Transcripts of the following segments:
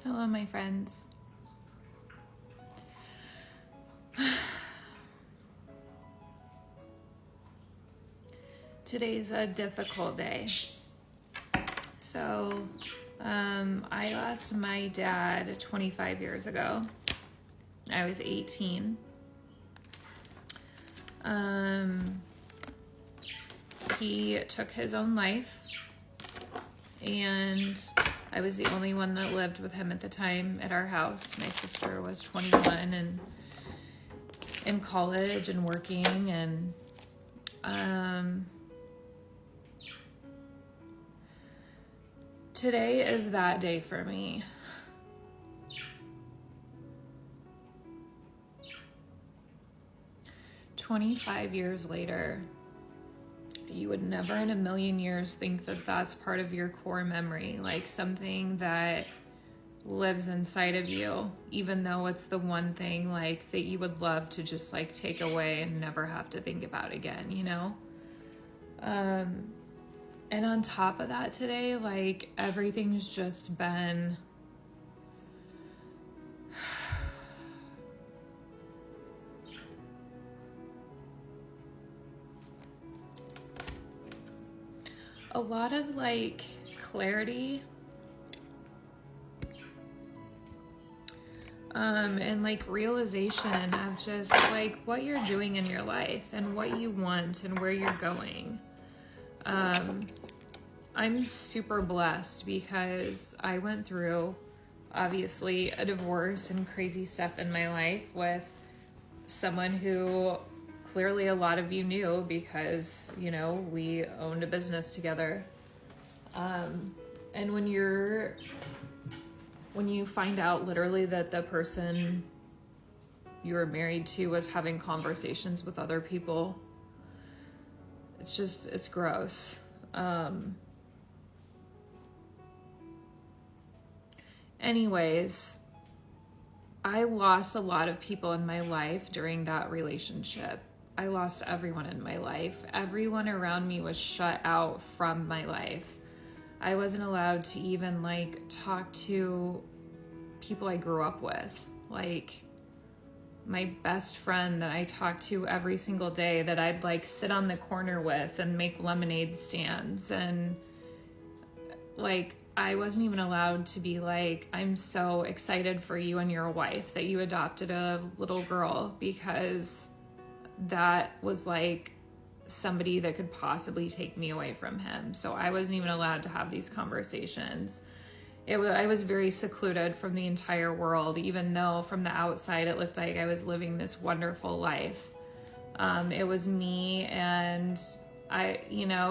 Hello, my friends. Today's a difficult day. So, I lost my dad 25 years ago. I was 18. He took his own life, and I was the only one that lived with him at the time at our house. My sister was 21 and in college and working, and today is that day for me. "25 years later, you would never in a million years think that that's part of your core memory, like something that lives inside of you, even though it's the one thing like that you would love to just like take away and never have to think about again, you know? And on top of that today, like everything's just been a lot of like clarity and like realization of just like what you're doing in your life and what you want and where you're going. I'm super blessed because I went through obviously a divorce and crazy stuff in my life with someone who clearly a lot of you knew because, you know, we owned a business together. And when you find out literally that the person you were married to was having conversations with other people, it's gross. Anyways, I lost a lot of people in my life during that relationship. I lost everyone in my life. Everyone around me was shut out from my life. I wasn't allowed to even like talk to people I grew up with. Like my best friend that I talked to every single day that I'd like sit on the corner with and make lemonade stands, and like I wasn't even allowed to be like, I'm so excited for you and your wife that you adopted a little girl, because that was like somebody that could possibly take me away from him. So I wasn't even allowed to have these conversations. I was very secluded from the entire world, even though from the outside it looked like I was living this wonderful life. It was me, and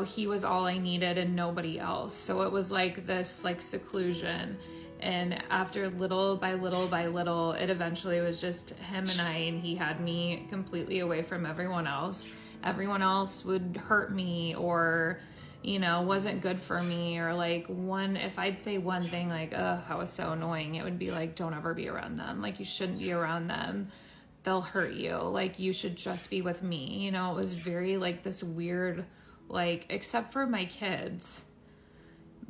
he was all I needed and nobody else. So it was like this like seclusion. And after little by little by little, it eventually was just him and I, and he had me completely away from everyone else. Everyone else would hurt me or, wasn't good for me, or like if I'd say one thing like, ugh, that was so annoying, it would be like, don't ever be around them. Like you shouldn't be around them. They'll hurt you. Like you should just be with me. It was very like this weird, like, except for my kids,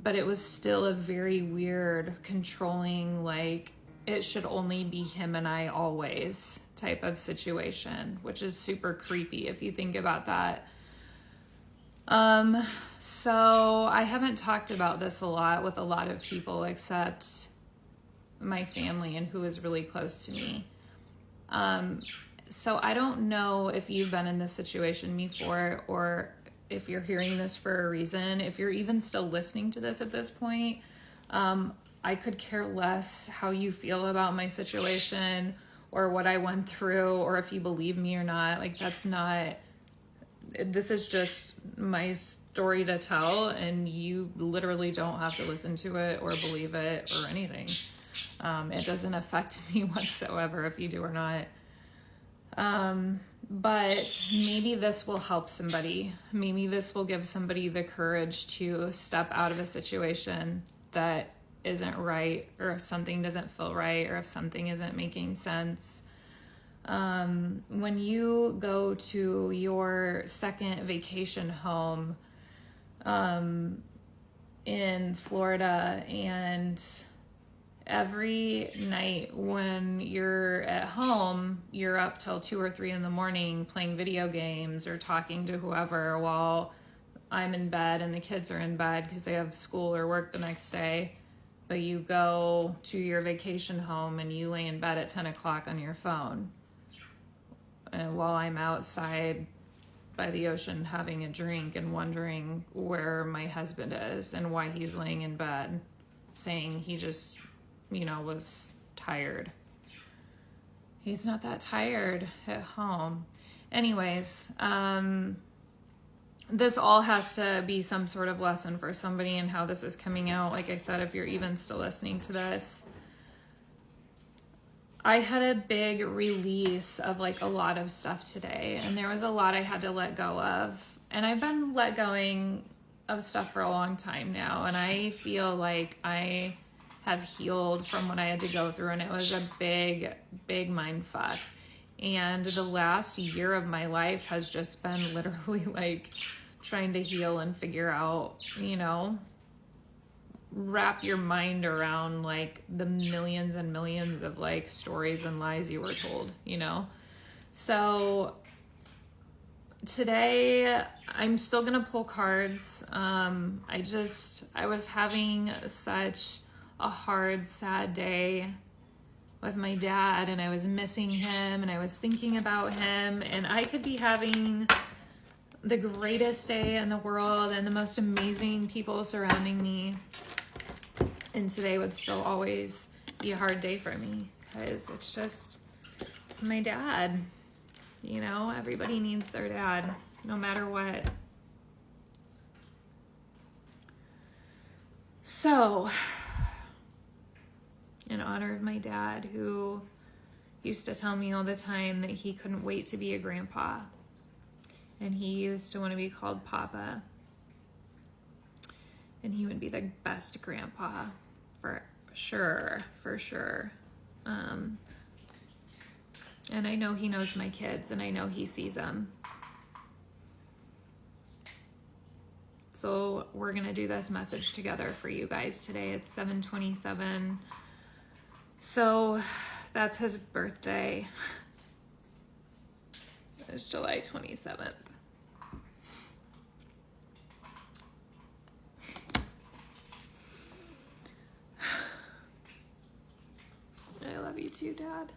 but it was still a very weird, controlling, like it should only be him and I always type of situation, which is super creepy if you think about that. So I haven't talked about this a lot with a lot of people except my family and who is really close to me. So I don't know if you've been in this situation before, or if you're hearing this for a reason, if you're even still listening to this at this point. I could care less how you feel about my situation or what I went through, or if you believe me or not. Like this is just my story to tell, and you literally don't have to listen to it or believe it or anything. It doesn't affect me whatsoever if you do or not. But maybe this will help somebody. Maybe this will give somebody the courage to step out of a situation that isn't right, or if something doesn't feel right, or if something isn't making sense. When you go to your second vacation home in Florida, and Every night when you're at home, you're up till 2 or 3 in the morning playing video games or talking to whoever while I'm in bed and the kids are in bed because they have school or work the next day. But you go to your vacation home and you lay in bed at 10 o'clock on your phone. And while I'm outside by the ocean having a drink and wondering where my husband is and why he's laying in bed, saying he just, was tired. He's not that tired at home. Anyways, this all has to be some sort of lesson for somebody in how this is coming out. Like I said, if you're even still listening to this, I had a big release of like a lot of stuff today, and there was a lot I had to let go of. And I've been let going of stuff for a long time now, and I feel like I have healed from what I had to go through, and it was a big, big mind fuck. And the last year of my life has just been literally like trying to heal and figure out, wrap your mind around like the millions and millions of like stories and lies you were told, So today I'm still gonna pull cards. I was having such a hard, sad day with my dad, and I was missing him, and I was thinking about him, and I could be having the greatest day in the world and the most amazing people surrounding me, and today would still always be a hard day for me because it's my dad. Everybody needs their dad, no matter what. So, in honor of my dad, who used to tell me all the time that he couldn't wait to be a grandpa, and he used to want to be called Papa, and he would be the best grandpa for sure. And I know he knows my kids, and I know he sees them. So we're gonna do this message together for you guys today. It's 7/27. So that's his birthday. It's July 27th. I love you too, Dad.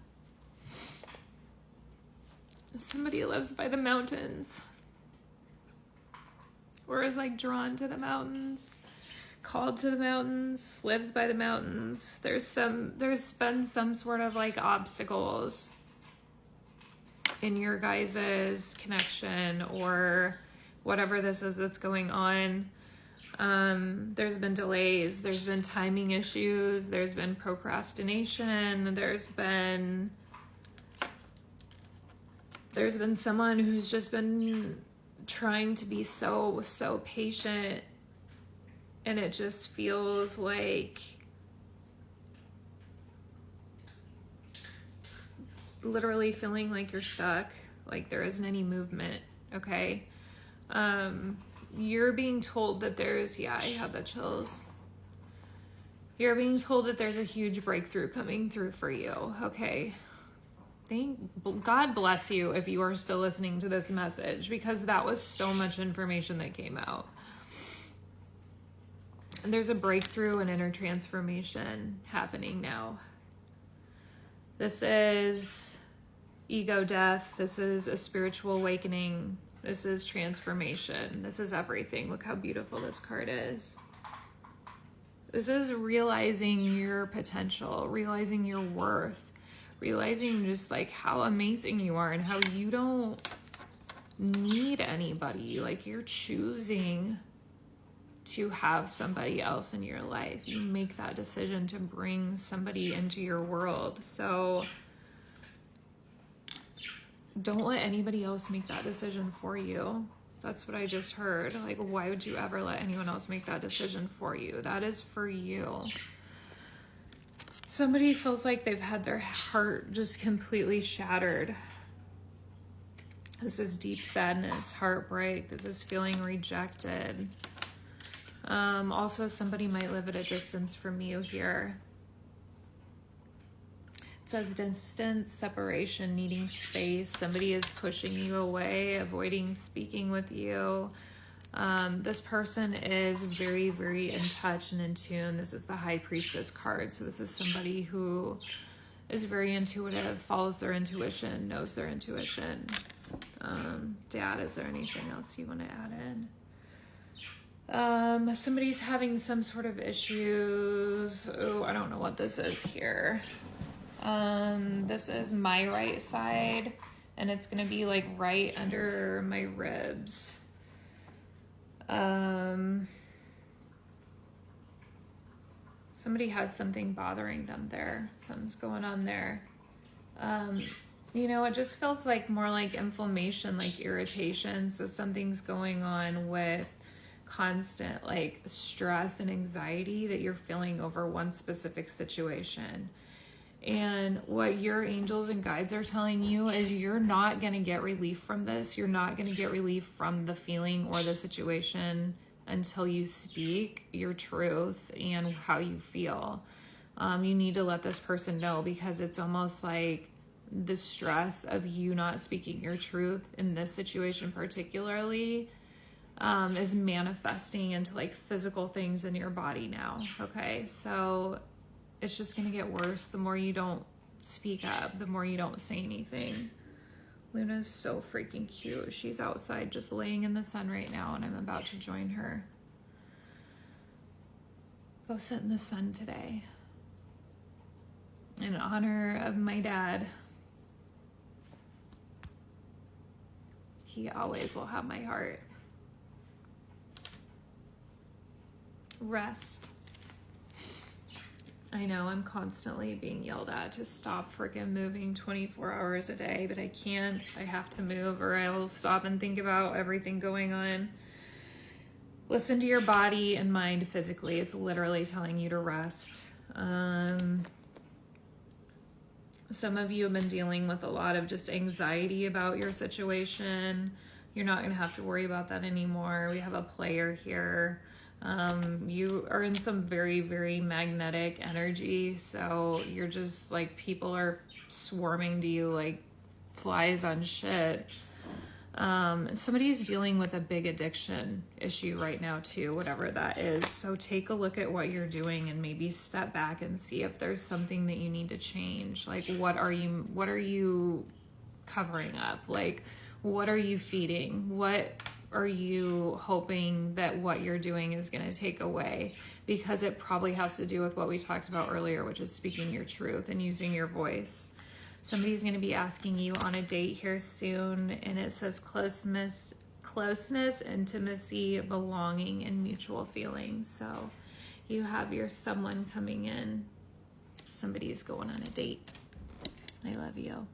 Somebody who lives by the mountains, or is like drawn to the mountains, called to the mountains, lives by the mountains. There's been some sort of like obstacles in your guys' connection or whatever this is that's going on. There's been delays, there's been timing issues, there's been procrastination, there's been someone who's just been trying to be so patient, and it just feels like literally feeling like you're stuck, like there isn't any movement, okay? You're being told that I have the chills. You're being told that there's a huge breakthrough coming through for you, okay? God bless you if you are still listening to this message, because that was so much information that came out. And there's a breakthrough and inner transformation happening now. This is ego death. This is a spiritual awakening. This is transformation. This is everything. Look how beautiful this card is. This is realizing your potential, realizing your worth, realizing just like how amazing you are and how you don't need anybody. Like you're choosing to have somebody else in your life. You make that decision to bring somebody into your world. So don't let anybody else make that decision for you. That's what I just heard. Like, why would you ever let anyone else make that decision for you? That is for you. Somebody feels like they've had their heart just completely shattered. This is deep sadness, heartbreak. This is feeling rejected. Also, somebody might live at a distance from you here. It says distance, separation, needing space. Somebody is pushing you away, avoiding speaking with you. This person is very, very in touch and in tune. This is the High Priestess card. So this is somebody who is very intuitive, follows their intuition, knows their intuition. Dad, is there anything else you want to add in? Somebody's having some sort of issues. Oh, I don't know what this is here. This is my right side, and it's going to be like right under my ribs. Somebody has something bothering them there. Something's going on there. You know, it just feels like more like inflammation, like irritation. So something's going on with constant like stress and anxiety that you're feeling over one specific situation. And what your angels and guides are telling you is you're not going to get relief from this. You're not going to get relief from the feeling or the situation until you speak your truth and how you feel. You need to let this person know, because it's almost like the stress of you not speaking your truth in this situation particularly is manifesting into like physical things in your body now. Okay, so it's just going to get worse the more you don't speak up, the more you don't say anything. Luna's so freaking cute. She's outside just laying in the sun right now, and I'm about to join her. Go sit in the sun today. In honor of my dad. He always will have my heart. Rest. I know I'm constantly being yelled at to stop freaking moving 24 hours a day, but I can't. I have to move or I'll stop and think about everything going on. Listen to your body and mind physically. It's literally telling you to rest. Some of you have been dealing with a lot of just anxiety about your situation. You're not going to have to worry about that anymore. We have a player here. You are in some very, very magnetic energy. So you're just like, people are swarming to you like flies on shit. Somebody is dealing with a big addiction issue right now too, whatever that is. So take a look at what you're doing and maybe step back and see if there's something that you need to change. Like, what are you covering up? Like, what are you feeding? What are you hoping that what you're doing is going to take away? Because it probably has to do with what we talked about earlier, which is speaking your truth and using your voice. Somebody's going to be asking you on a date here soon, and it says closeness, intimacy, belonging, and mutual feelings. So you have your someone coming in. Somebody's going on a date. I love you.